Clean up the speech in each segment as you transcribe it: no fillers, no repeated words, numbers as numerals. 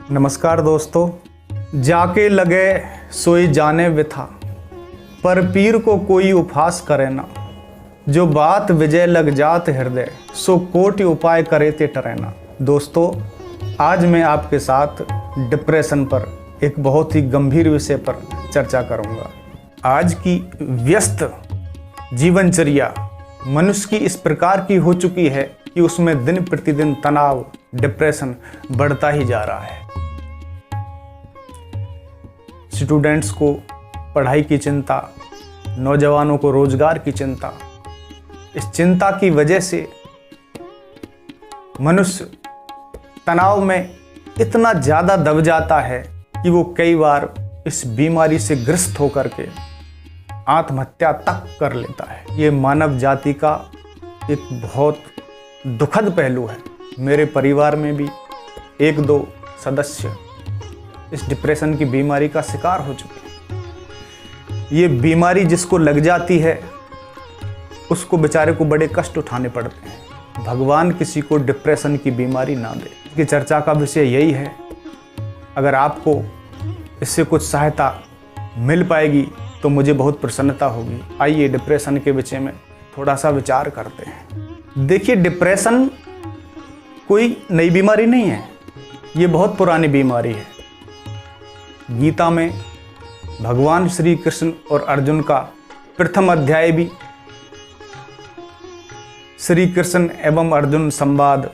नमस्कार दोस्तों। जाके लगे सोई जाने विथा, पर पीर को कोई उपहास करे ना। जो बात विजय लग जात हृदय, सो कोटि उपाय करे ते टरेना। दोस्तों, आज मैं आपके साथ डिप्रेशन पर एक बहुत ही गंभीर विषय पर चर्चा करूंगा। आज की व्यस्त जीवनचर्या मनुष्य की इस प्रकार की हो चुकी है कि उसमें दिन प्रतिदिन तनाव, डिप्रेशन बढ़ता ही जा रहा है। स्टूडेंट्स को पढ़ाई की चिंता, नौजवानों को रोजगार की चिंता। इस चिंता की वजह से मनुष्य तनाव में इतना ज़्यादा दब जाता है कि वो कई बार इस बीमारी से ग्रस्त होकर के आत्महत्या तक कर लेता है। ये मानव जाति का एक बहुत दुखद पहलू है। मेरे परिवार में भी एक दो सदस्य इस डिप्रेशन की बीमारी का शिकार हो चुके हैं। ये बीमारी जिसको लग जाती है उसको बेचारे को बड़े कष्ट उठाने पड़ते हैं। भगवान किसी को डिप्रेशन की बीमारी ना दे। इसकी चर्चा का विषय यही है। अगर आपको इससे कुछ सहायता मिल पाएगी तो मुझे बहुत प्रसन्नता होगी। आइए डिप्रेशन के विषय में थोड़ा सा विचार करते हैं। देखिए, डिप्रेशन कोई नई बीमारी नहीं है, ये बहुत पुरानी बीमारी है। गीता में भगवान श्री कृष्ण और अर्जुन का प्रथम अध्याय भी श्री कृष्ण एवं अर्जुन संवाद,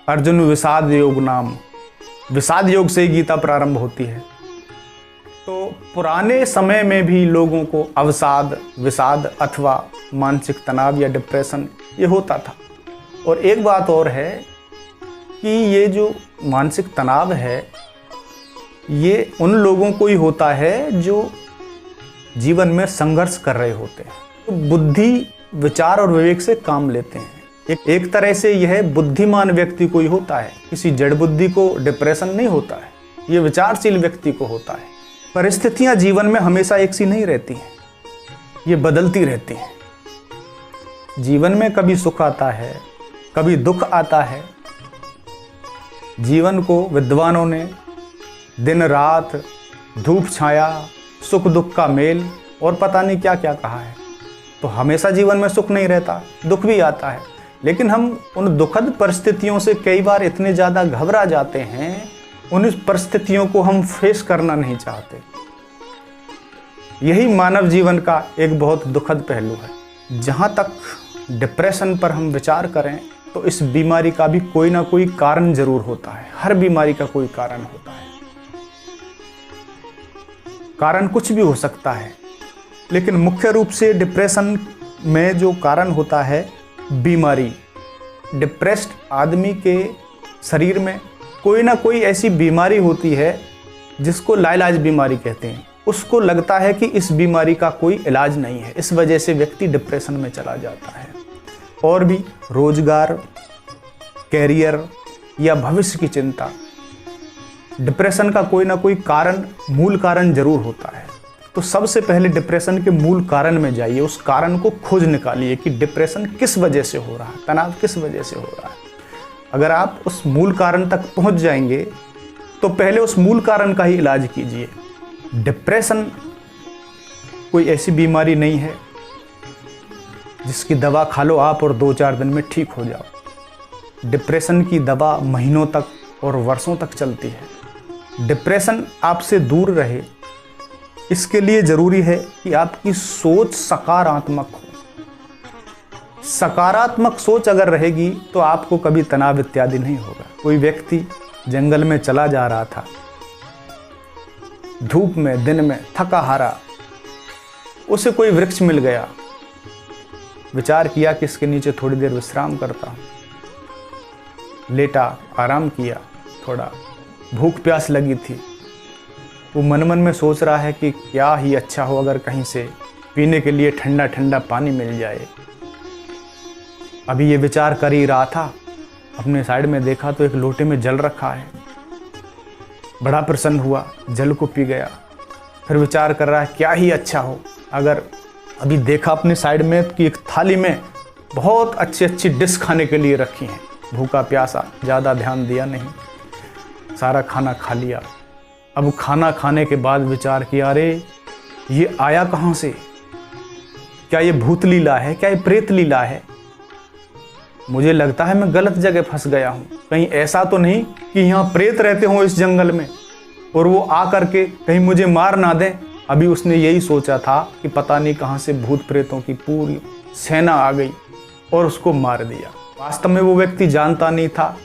अर्जुन विषाद योग नाम, विषाद योग से गीता प्रारंभ होती है। तो पुराने समय में भी लोगों को अवसाद, विषाद अथवा मानसिक तनाव या डिप्रेशन ये होता था। और एक बात और है कि ये जो मानसिक तनाव है ये उन लोगों को ही होता है जो जीवन में संघर्ष कर रहे होते हैं, तो बुद्धि, विचार और विवेक से काम लेते हैं। एक तरह से यह बुद्धिमान व्यक्ति को ही होता है। किसी जड़ बुद्धि को डिप्रेशन नहीं होता है, ये विचारशील व्यक्ति को होता है। परिस्थितियां जीवन में हमेशा एक सी नहीं रहती हैं, ये बदलती रहती हैं। जीवन में कभी सुख आता है, कभी दुख आता है। जीवन को विद्वानों ने दिन रात, धूप छाया, सुख दुख का मेल और पता नहीं क्या क्या कहा है। तो हमेशा जीवन में सुख नहीं रहता, दुख भी आता है। लेकिन हम उन दुखद परिस्थितियों से कई बार इतने ज़्यादा घबरा जाते हैं, उन परिस्थितियों को हम फेस करना नहीं चाहते। यही मानव जीवन का एक बहुत दुखद पहलू है। जहाँ तक डिप्रेशन पर हम विचार करें तो इस बीमारी का भी कोई ना कोई कारण जरूर होता है। हर बीमारी का कोई कारण होता है। कारण कुछ भी हो सकता है, लेकिन मुख्य रूप से डिप्रेशन में जो कारण होता है बीमारी। डिप्रेस्ड आदमी के शरीर में कोई ना कोई ऐसी बीमारी होती है जिसको लाइलाज बीमारी कहते हैं। उसको लगता है कि इस बीमारी का कोई इलाज नहीं है, इस वजह से व्यक्ति डिप्रेशन में चला जाता है। और भी रोजगार, कैरियर या भविष्य की चिंता, डिप्रेशन का कोई ना कोई कारण, मूल कारण जरूर होता है। तो सबसे पहले डिप्रेशन के मूल कारण में जाइए, उस कारण को खोज निकालिए कि डिप्रेशन किस वजह से हो रहा है, तनाव किस वजह से हो रहा है। अगर आप उस मूल कारण तक पहुंच जाएंगे तो पहले उस मूल कारण का ही इलाज कीजिए। डिप्रेशन कोई ऐसी बीमारी नहीं है जिसकी दवा खा लो आप और 2-4 दिन में ठीक हो जाओ। डिप्रेशन की दवा महीनों तक और वर्षों तक चलती है। डिप्रेशन आपसे दूर रहे, इसके लिए ज़रूरी है कि आपकी सोच सकारात्मक हो। सकारात्मक सोच अगर रहेगी तो आपको कभी तनाव इत्यादि नहीं होगा। कोई व्यक्ति जंगल में चला जा रहा था, धूप में, दिन में, थका हारा, उसे कोई वृक्ष मिल गया। विचार किया कि इसके नीचे थोड़ी देर विश्राम करता हूं। लेटा, आराम किया, थोड़ा भूख प्यास लगी थी। वो मन मन में सोच रहा है कि क्या ही अच्छा हो अगर कहीं से पीने के लिए ठंडा ठंडा पानी मिल जाए। अभी ये विचार कर ही रहा था, अपने साइड में देखा तो एक लोटे में जल रखा है। बड़ा प्रसन्न हुआ, जल को पी गया। फिर विचार कर रहा है क्या ही अच्छा हो अगर अभी देखा अपने साइड में कि एक थाली में बहुत अच्छी अच्छी डिश खाने के लिए रखी हैं। भूखा प्यासा, ज़्यादा ध्यान दिया नहीं। सारा खाना खा लिया। अब खाना खाने के बाद विचार किया, अरे ये आया कहाँ से? क्या ये भूत लीला है? क्या ये प्रेत लीला है? मुझे लगता है मैं गलत जगह फंस गया हूँ। कहीं ऐसा तो नहीं कि यहाँ प्रेत रहते हों इस जंगल में और वो आ करके कहीं मुझे मार ना दें। अभी उसने यही सोचा था कि पता नहीं कहाँ से भूत प्रेतों की पूरी सेना आ गई और उसको मार दिया। वास्तव में वो व्यक्ति जानता नहीं था,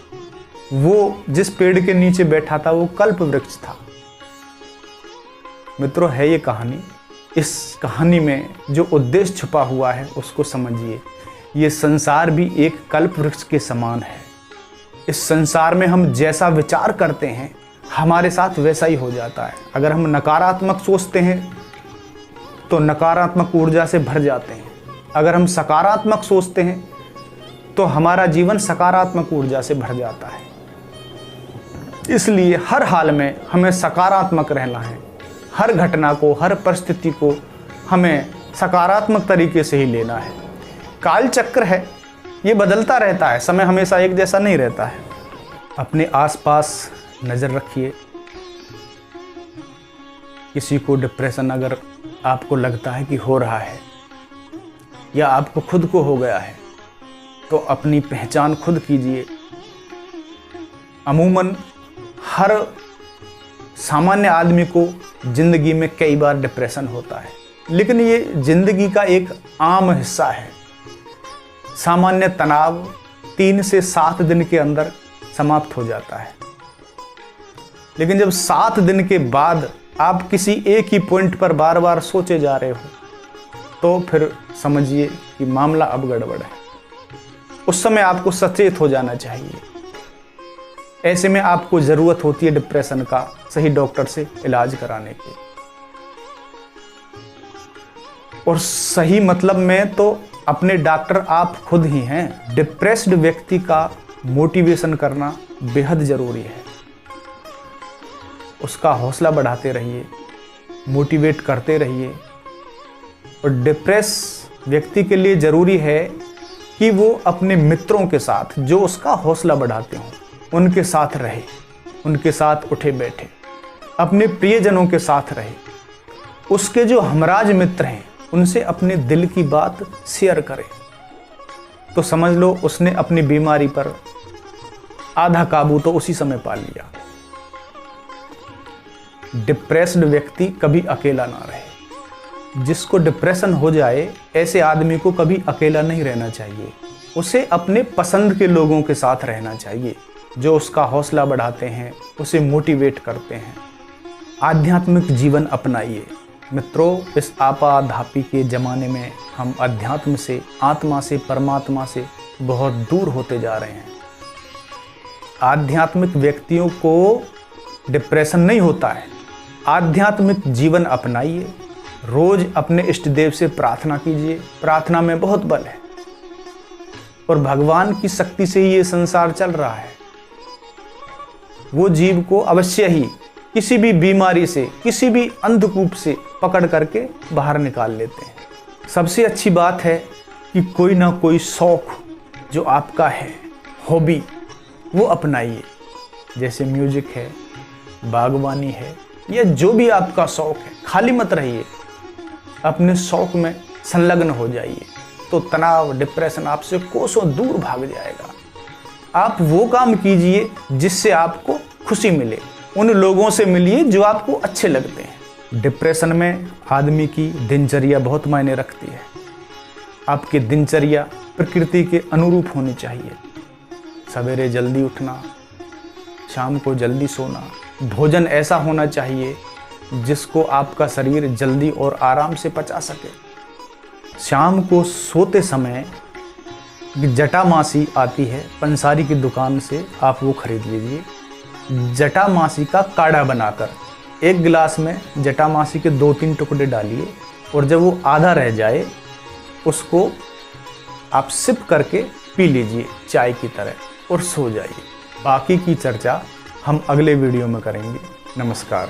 वो जिस पेड़ के नीचे बैठा था वो कल्प वृक्ष था। मित्रों, है ये कहानी। इस कहानी में जो उद्देश्य छुपा हुआ है उसको समझिए। ये संसार भी एक कल्प वृक्ष के समान है। इस संसार में हम जैसा विचार करते हैं हमारे साथ वैसा ही हो जाता है। अगर हम नकारात्मक सोचते हैं तो नकारात्मक ऊर्जा से भर जाते हैं। अगर हम सकारात्मक सोचते हैं तो हमारा जीवन सकारात्मक ऊर्जा से भर जाता है। इसलिए हर हाल में हमें सकारात्मक रहना है। हर घटना को, हर परिस्थिति को हमें सकारात्मक तरीके से ही लेना है। काल चक्र है, ये बदलता रहता है, समय हमेशा एक जैसा नहीं रहता है। अपने आसपास नज़र रखिए। किसी को डिप्रेशन अगर आपको लगता है कि हो रहा है या आपको खुद को हो गया है तो अपनी पहचान खुद कीजिए। अमूमन हर सामान्य आदमी को ज़िंदगी में कई बार डिप्रेशन होता है, लेकिन ये ज़िंदगी का एक आम हिस्सा है। सामान्य तनाव 3 से 7 दिन के अंदर समाप्त हो जाता है, लेकिन जब 7 दिन के बाद आप किसी एक ही पॉइंट पर बार बार सोचे जा रहे हो तो फिर समझिए कि मामला अब गड़बड़ है। उस समय आपको सचेत हो जाना चाहिए। ऐसे में आपको ज़रूरत होती है डिप्रेशन का सही डॉक्टर से इलाज कराने की। और सही मतलब में तो अपने डॉक्टर आप खुद ही हैं। डिप्रेस्ड व्यक्ति का मोटिवेशन करना बेहद ज़रूरी है। उसका हौसला बढ़ाते रहिए, मोटिवेट करते रहिए। और डिप्रेस व्यक्ति के लिए ज़रूरी है कि वो अपने मित्रों के साथ जो उसका हौसला बढ़ाते हों उनके साथ रहे, उनके साथ उठे बैठे, अपने प्रियजनों के साथ रहे। उसके जो हमराज मित्र हैं उनसे अपने दिल की बात शेयर करे तो समझ लो उसने अपनी बीमारी पर आधा काबू तो उसी समय पा लिया। डिप्रेस्ड व्यक्ति कभी अकेला ना रहे। जिसको डिप्रेशन हो जाए ऐसे आदमी को कभी अकेला नहीं रहना चाहिए। उसे अपने पसंद के लोगों के साथ रहना चाहिए जो उसका हौसला बढ़ाते हैं, उसे मोटिवेट करते हैं। आध्यात्मिक जीवन अपनाइए। मित्रों, इस आपाधापी के ज़माने में हम अध्यात्म से, आत्मा से, परमात्मा से बहुत दूर होते जा रहे हैं। आध्यात्मिक व्यक्तियों को डिप्रेशन नहीं होता है। आध्यात्मिक जीवन अपनाइए। रोज़ अपने इष्ट देव से प्रार्थना कीजिए। प्रार्थना में बहुत बल है और भगवान की शक्ति से ही ये संसार चल रहा है। वो जीव को अवश्य ही किसी भी बीमारी से, किसी भी अंधकूप से पकड़ करके बाहर निकाल लेते हैं। सबसे अच्छी बात है कि कोई ना कोई शौक जो आपका है, हॉबी, वो अपनाइए। जैसे म्यूजिक है, बागवानी है, या जो भी आपका शौक है, खाली मत रहिए। अपने शौक में संलग्न हो जाइए तो तनाव, डिप्रेशन आपसे कोसों दूर भाग जाएगा। आप वो काम कीजिए जिससे आपको खुशी मिले। उन लोगों से मिलिए जो आपको अच्छे लगते हैं। डिप्रेशन में आदमी की दिनचर्या बहुत मायने रखती है। आपकी दिनचर्या प्रकृति के अनुरूप होनी चाहिए। सवेरे जल्दी उठना, शाम को जल्दी सोना, भोजन ऐसा होना चाहिए जिसको आपका शरीर जल्दी और आराम से पचा सके। शाम को सोते समय जटामासी आती है, पंसारी की दुकान से आप वो खरीद लीजिए। जटामासी का काढ़ा बनाकर 1 गिलास में जटामासी के 2-3 टुकड़े डालिए और जब वो आधा रह जाए उसको आप सिप करके पी लीजिए चाय की तरह और सो जाइए। बाकी की चर्चा हम अगले वीडियो में करेंगे। नमस्कार।